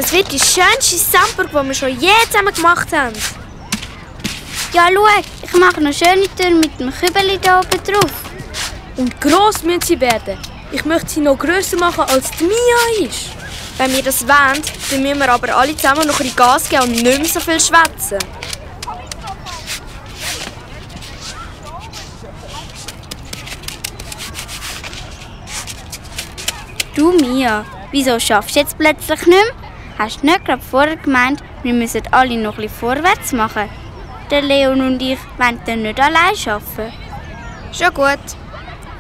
Das wird die schönste Sandburg, die wir schon je zusammen gemacht haben. Ja, schau, ich mache noch schöne Türen mit dem Kübeli da oben drauf. Und gross müssen sie werden. Ich möchte sie noch grösser machen, als die Mia ist. Wenn wir das wollen, dann müssen wir aber alle zusammen noch ein bisschen Gas geben und nicht mehr so viel schwätzen. Du, Mia, wieso schaffst du jetzt plötzlich nicht mehr? Hast du nicht gerade vorher gemeint, wir müssen alle noch ein bisschen vorwärts machen? Der Leon und ich wollen dann nicht allein arbeiten. Schon gut.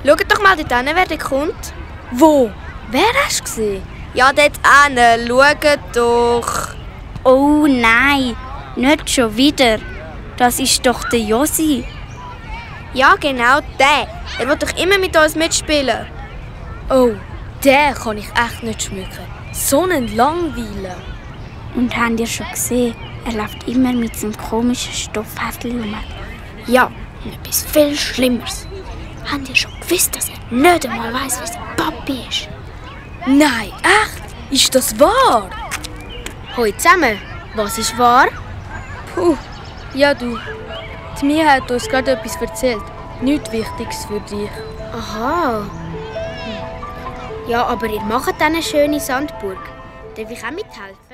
Schaut doch mal dort hin, wer da kommt. Wo? Wer hast du gesehen? Ja, dort hin. Schaut doch. Oh nein, nicht schon wieder. Das ist doch der Josi. Ja, genau der. Er will doch immer mit uns mitspielen. Oh, den kann ich echt nicht schmücken. So ein Langweiler. Und habt ihr schon gesehen, er läuft immer mit so einem komischen Stoffhäschen rum. Ja, und etwas viel Schlimmeres. Habt ihr schon gewusst, dass er nicht einmal weiss, wer sein Papi ist? Nein, echt? Ist das wahr? Hoi zusammen, was ist wahr? Puh, ja du. Die Mia hat uns gerade etwas erzählt. Nichts Wichtiges für dich. Aha. Ja, aber ihr macht eine schöne Sandburg. Darf ich auch mithelfen?